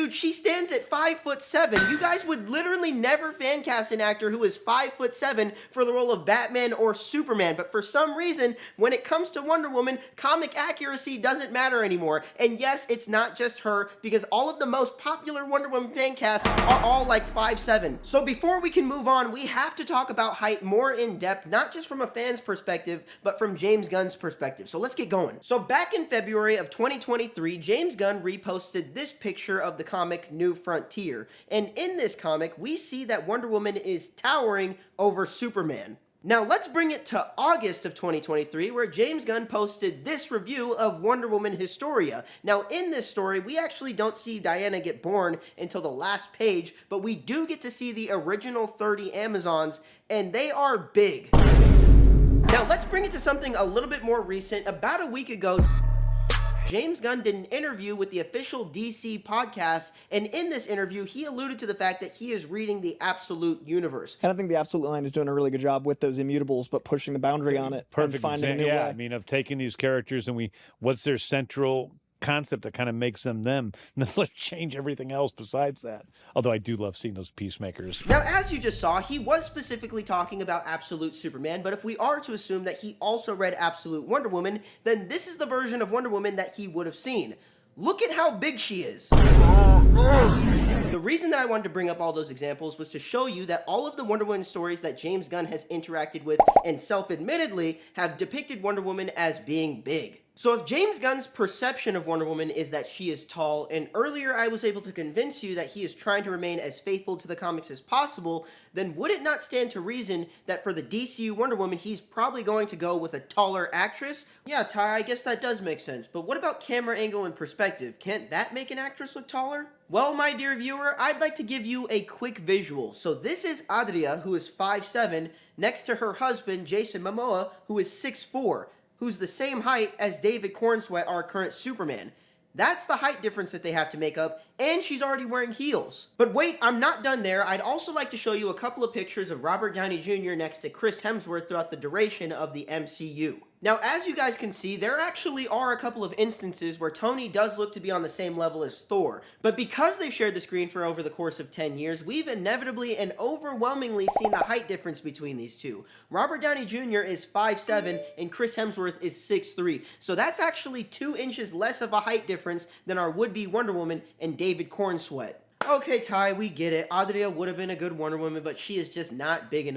Dude, she stands at 5'7". You guys would literally never fan cast an actor who is 5'7" for the role of Batman or Superman, but for some reason, when it comes to Wonder Woman, comic accuracy doesn't matter anymore. And yes, it's not just her, because all of the most popular Wonder Woman fan casts are all like 5'7". So before we can move on, we have to talk about height more in depth, not just from a fan's perspective, but from James Gunn's perspective. So let's get going. So back in February of 2023, James Gunn reposted this picture of the comic New Frontier, and in this comic, we see that Wonder Woman is towering over Superman. Now let's bring it to August of 2023, where James Gunn posted this review of Wonder Woman Historia. Now in this story, we actually don't see Diana get born until the last page, but we do get to see the original 30 Amazons, and they are big. Now let's bring it to something a little bit more recent. About a week ago, James Gunn did an interview with the official DC podcast, and in this interview, he alluded to the fact that he is reading the Absolute Universe. And I think the Absolute line is doing a really good job with those immutables, but pushing the boundary on it. Perfect and finding example. a new Yeah, way. I mean, of taking these characters and what's their central concept that kind of makes them them, and then let's change everything else besides that. Although I do love seeing those peacemakers. Now, as you just saw, he was specifically talking about Absolute Superman, but if we are to assume that he also read Absolute Wonder Woman, then this is the version of Wonder Woman that he would have seen. Look at how big she is. The reason that I wanted to bring up all those examples was to show you that all of the Wonder Woman stories that James Gunn has interacted with and self-admittedly have depicted Wonder Woman as being big. So if James Gunn's perception of Wonder Woman is that she is tall, and earlier I was able to convince you that he is trying to remain as faithful to the comics as possible, then would it not stand to reason that for the DCU Wonder Woman, he's probably going to go with a taller actress? Yeah, Ty, I guess that does make sense, but what about camera angle and perspective? Can't that make an actress look taller? Well, my dear viewer, I'd like to give you a quick visual. So this is Adria, who is 5'7", next to her husband, Jason Momoa, who is 6'4", who's the same height as David Cornsweet, our current Superman. That's the height difference that they have to make up, and she's already wearing heels. But wait, I'm not done there. I'd also like to show you a couple of pictures of Robert Downey Jr. next to Chris Hemsworth throughout the duration of the MCU. Now, as you guys can see, there actually are a couple of instances where Tony does look to be on the same level as Thor. But because they've shared the screen for over the course of 10 years, we've inevitably and overwhelmingly seen the height difference between these two. Robert Downey Jr. is 5'7", and Chris Hemsworth is 6'3". So that's actually 2 inches less of a height difference than our would-be Wonder Woman and David Cornsweet. Okay, Ty, we get it. Adria would have been a good Wonder Woman, but she is just not big enough.